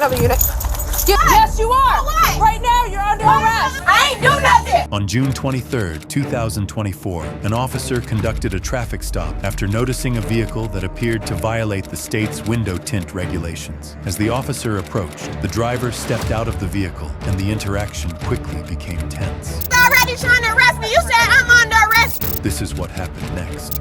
another unit. Yes, you are. What? Right now, you're under arrest. I ain't do nothing. On June 23, 2024, an officer conducted a traffic stop after noticing a vehicle that appeared to violate the state's window tint regulations. As the officer approached, the driver stepped out of the vehicle and the interaction quickly became tense. You're already trying to arrest me. You said I'm under arrest. This is what happened next.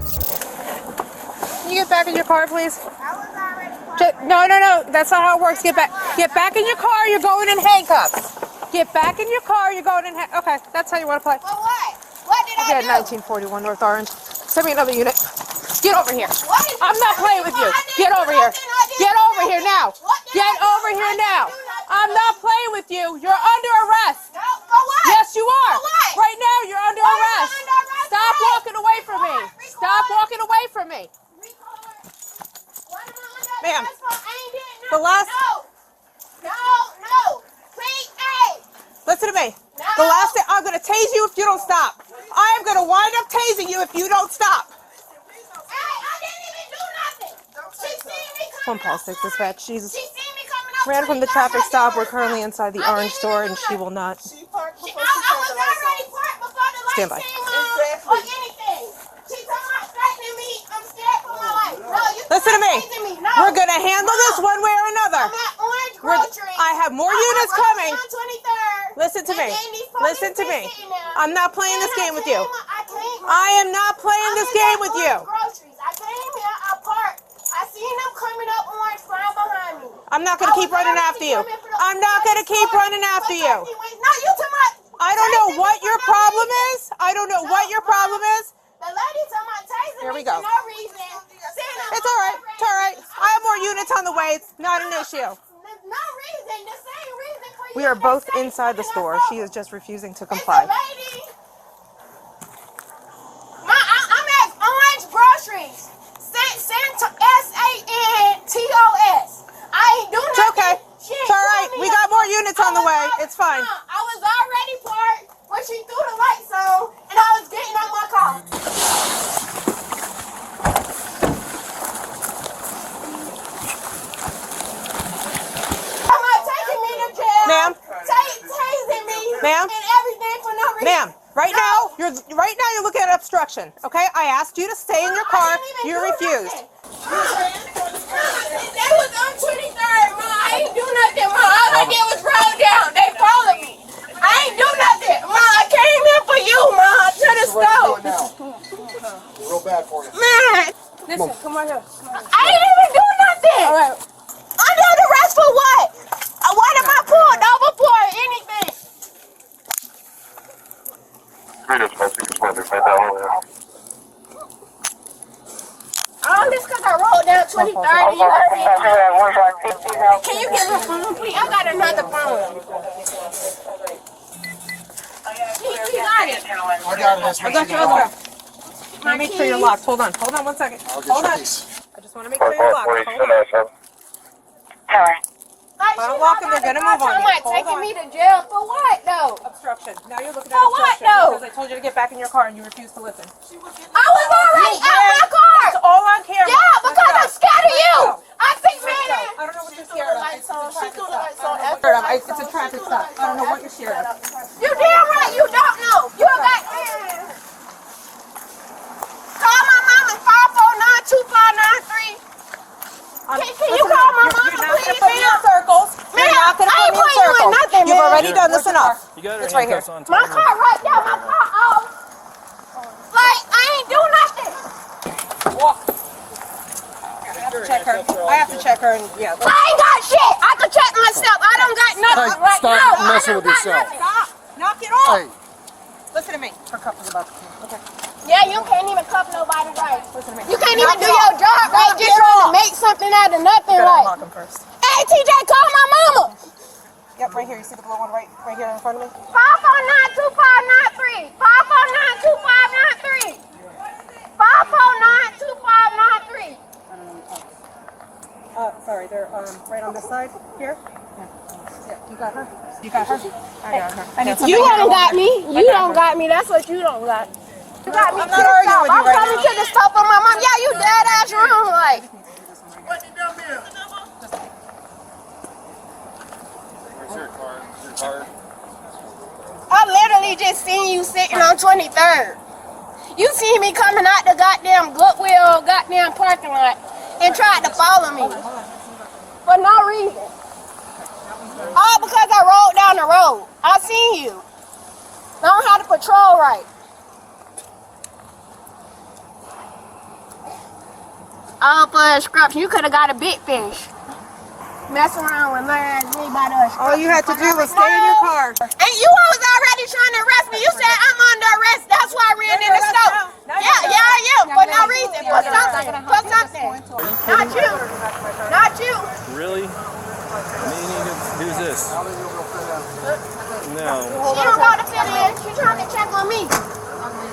Can you get back in your car, please? I was already No, that's not how it works. Get back in your car. You're going in handcuffs. Get back in your car. You're going in Okay, that's how you want to play. For what? What did I do? 1941 North Orange. Send me another unit. Get over here. What did I'm not playing with you. Get over here. Get over here now. Get over here now. I'm not playing with you. You're under arrest. No, for what? Yes, you are. For what? Right now, you're under Why am I arrest. under arrest? Stop Why? walking away from me. Record. Stop walking away from me. Ma'am, the last... No. Please, hey. Listen to me. No. The last thing, I'm going to tase you if you don't stop. I am going to wind up tasing you if you don't stop. Hey, I didn't even do nothing. She seen me coming One up. Pulse 6 dispatch. Jesus. She seen me coming up. Ran from the 25. traffic stop. We're currently inside the orange store and she will not. I was already parked before the lights Stand by. came on or anything. She's talking about threatening me. I'm scared for my life. No, you Listen to me. No. We're going to handle this one way or another. I'm at Orange Grocery. I have more units coming. On 23rd. Listen to me. And then these police Listen to me. sitting there. I'm not playing this game with you. I am not playing this game with you. Groceries. I came here. I parked. I seen them coming up Orange right behind me. I'm not going to keep running after you. I'm not going to keep running after you. No, you to my. I don't know what your problem is. I don't know what your problem is. The lady to my tasing Here we me go. for no reason. It's all right. It's all right. I have more units on the way. It's not an issue. No reason. The same reason for you. We are both inside the store. She is just refusing to comply. It's a lady. I'm at Orange Groceries. SANTOS. I ain't do nothing. It's okay. It's all right. We got more units on the way. It's fine. I was already parked when she threw the lights on, and I was getting out my car. Taking me to jail. Ma'am. Tasing me. Ma'am. And everything for no reason. Ma'am, right now you're looking at obstruction. Okay? I asked you to stay in your car. You refused. That was on 23rd, Ma. I ain't do nothing, Ma. All I did was roll down. They followed me. I ain't do nothing, Ma. I came here for you, Ma. To the store. Real bad for you. Man. Listen, come on here. I didn't even do nothing. All right. Under the arrest for what? What am I pulled over for? Anything. All this because I rolled down 2030. Can you give me a phone, please? I got another phone. He got it. I got it. I got your other one. Make sure you're locked. Hold on 1 second. Hold on. I just want to make sure you're locked. Hold on. Like, I don't lock them, they're gonna move on you. Hold Taking on. me to jail for what, though? Obstruction. Now you're looking For at what, obstruction though? because I told you to get back in your car and you refused to listen. I was already out my car. It's all on camera. Yeah, because I'm scared of you. I think, man. I don't know what you're scared of. It's a traffic stop. I don't know what you're scared of. You damn right you don't know. You got call my mama 549-2593. Can you call my mama, please, ma'am? Circles. Ma'am, I ain't putting you in nothing, You've man. already done this enough. You got It's right here. My car right there, my car off. Like, I ain't do nothing. Walk. I have to check her. I have to check her and yeah. I ain't got shit. I can check myself. I don't got nothing Hey, right stop now. messing with yourself. Stop. Knock it off. Hey, Listen to me. Her cup is about to come. Okay. Yeah, you can't even cuff nobody right. Listen to me. You can't even do your job right. Just trying to make something out of nothing You gotta right. unlock him first. Hey, TJ, call my mama. Yep, right here. You see the blue one right here in front of me? 549-2593. 549-2593. 549-2593. Sorry, they're right on this side here. Yeah, you got her. You got her. I got her. I need You don't got me. You don't got me. That's what you don't got. You got me. I'm not arguing with you I'm right coming now. to the stop on my mom. Yeah, you dead ass wrong. Like. just seen you sitting on 23rd. You seen me coming out the goddamn Goodwill, goddamn parking lot, and tried to follow me for no reason. All because I rolled down the road. I seen you. I don't have to patrol right. All for a scraption. You could have got a big fish. Mess around with my ass by the All you had to do was stay in your car. And you was already trying to arrest me. You said I'm under arrest. That's why I ran in the store. Yeah, I am. For no reason. For something. For something. Not you. Not you. Really? Who's this? No. She don't know to fit in. She's trying to check on me.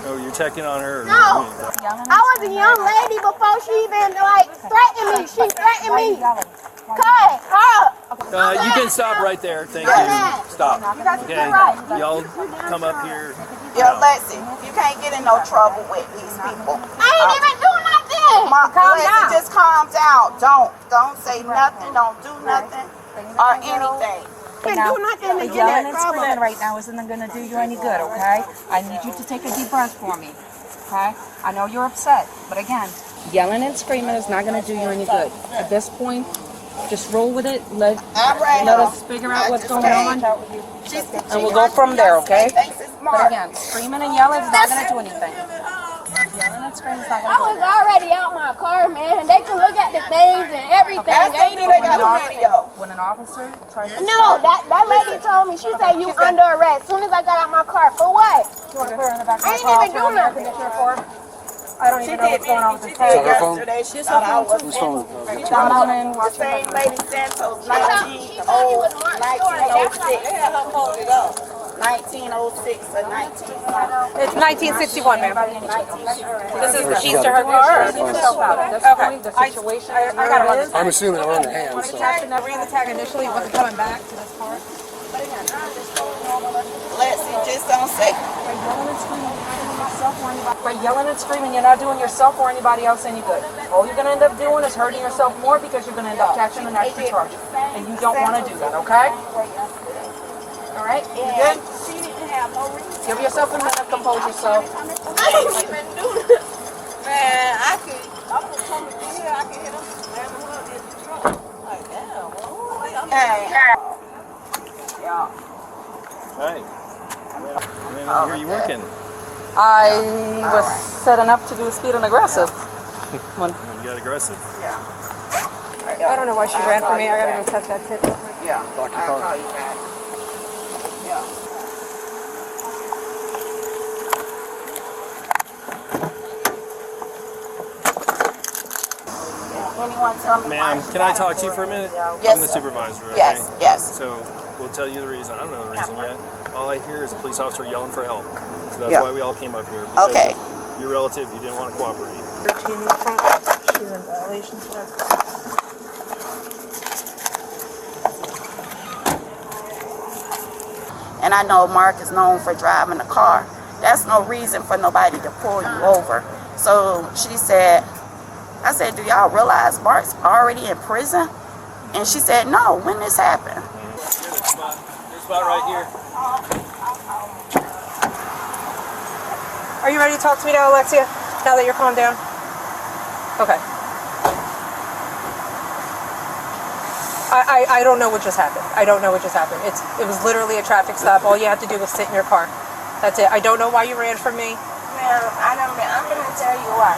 Oh, you're checking on her? No. I was a young lady before she even threatened me. She threatened me. Cut. You can stop right there. Thank you. Stop. Okay. Y'all come up here. Yo, Lexi, you can't get in no trouble with these people. I ain't even do nothing. Lexi, just calm down. Don't say nothing. Don't do nothing or anything. Can't do nothing to get Yelling in and trouble. screaming right now isn't going to do you any good, okay? I need you to take a deep breath for me, okay? I know you're upset, but again, yelling and screaming is not going to do you any good. At this point, just roll with it. Let us figure out what's going on, and we'll go from there, okay? But again, screaming and yelling is not going to do anything. Yelling and screaming is not going I to do was already out my car, man. They can look at the things and everything. They ain't even got a video. When an officer tries to No, that lady told me, she said you under arrest. As soon as I got out my car, for what? put her in the back of I the ain't car, even turn on the do air nothing. conditioner for her. I don't even know what's going on with this car. Yesterday, she thought I was Whose phone? Down on in, the watch same it. lady Santos, She told me it was Mark's story. That's not 1906 or 19. It's 1961, ma'am. This is the keys to her car. Okay. I got it. I'm assuming they're on their hands. So. I ran the tag initially, wasn't coming back to this car. Lexi, just don't say. By yelling and screaming, you're not doing yourself or anybody else any good. All you're going to end up doing is hurting yourself more because you're going to end up catching an extra charge. And you don't want to do that, okay? All right? You good? Give yourself a minute, compose yourself. I ain't even do this. Man, I could come here, I could hit him, slam him up in the truck. Like, damn, boy, Hey. When are you working? I was setting up to do speed and aggressive. When you got aggressive? I don't know why she ran from me. I gotta go touch that tip. Yeah. Lock your car. Anyone tell me? Ma'am, can I talk to you for a minute? Yes, I'm the sir. supervisor, okay? Yes. So, we'll tell you the reason. I don't know the reason yet. All I hear is a police officer yelling for help. So that's Yeah. why we all came up here. Because Okay. Your relative, you didn't want to cooperate. She's in violation. And I know Mark is known for driving a car. That's no reason for nobody to pull you over. So she said, I said, do y'all realize Mark's already in prison? And she said, no, when this happened? This spot right here. Are you ready to talk to me now, Alexia? Now that you're calmed down? Okay. I don't know what just happened. I don't know what just happened. It was literally a traffic stop. All you had to do was sit in your car. That's it. I don't know why you ran from me. Man, I'm gonna tell you why.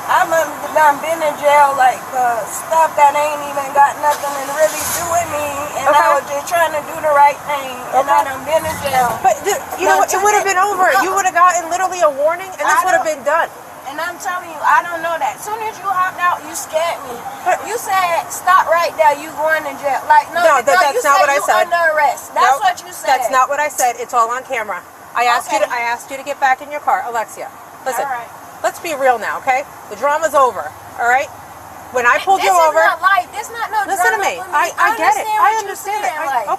I'm done been in jail like stuff that ain't even got nothing to really do with me, and I was just trying to do the right thing, and I done been in jail. But you know what? It would have been over. You would have gotten literally a warning, and this would have been done. And I'm telling you, I don't know that. As soon as you hopped out, you scared me. You said, stop right there, you going to jail. Like, no, that's you not what I you said. under arrest. That's what you said. That's not what I said. It's all on camera. I asked you to get back in your car. Alexia, listen. All right. Let's be real now, okay? The drama's over, all right? When I pulled you over... This is not light. This not no Listen to drama me. for I get it. I what understand you're it. saying,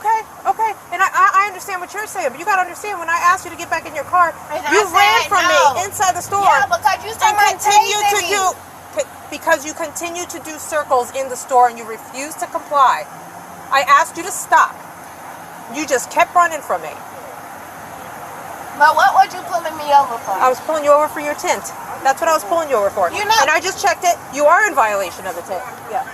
Okay. And I understand what you're saying, but you got to understand, when I asked you to get back in your car, And you I ran said from no. me inside the store. Yeah, because you and continue to me. do... Because you continue to do circles in the store and you refuse to comply. I asked you to stop. You just kept running from me. But what was you pulling me over for? I was pulling you over for your tint. That's what I was pulling you over for. You're not- And I just checked it. You are in violation of the tint. Yeah.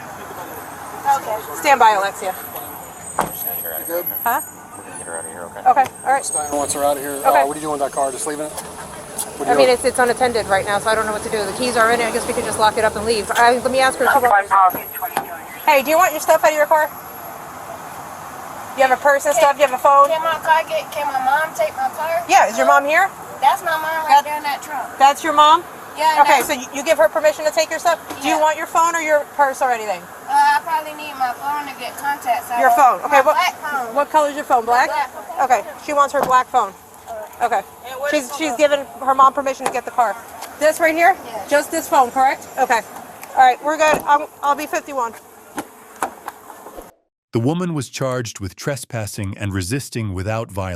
Okay. Stand by, Alexia. You good? Huh? We're gonna get her out of here, okay? Okay. All right. Stein wants her out of here. Okay. What are you doing with that car? Just leaving it? What are I you mean, doing? it's unattended right now, so I don't know what to do. The keys are in it. I guess we could just lock it up and leave. Let me ask her. If she wants... Hey, do you want your stuff out of your car? You have a purse and stuff? You have a phone? Can my mom take my car? Yeah. Is your mom here? That's my mom right there in that truck. That's your mom? Yeah. Okay, so you give her permission to take your stuff? Do you Yeah. want your phone or your purse or anything? I probably need my phone to get contacts out. Your phone. Okay. My black phone. What color is your phone? Black? Black. Okay. She wants her black phone. Okay. She's given her mom permission to get the car. This right here? Yeah. Just this phone, correct? Okay. All right, we're good. I'll be 51. The woman was charged with trespassing and resisting without violence.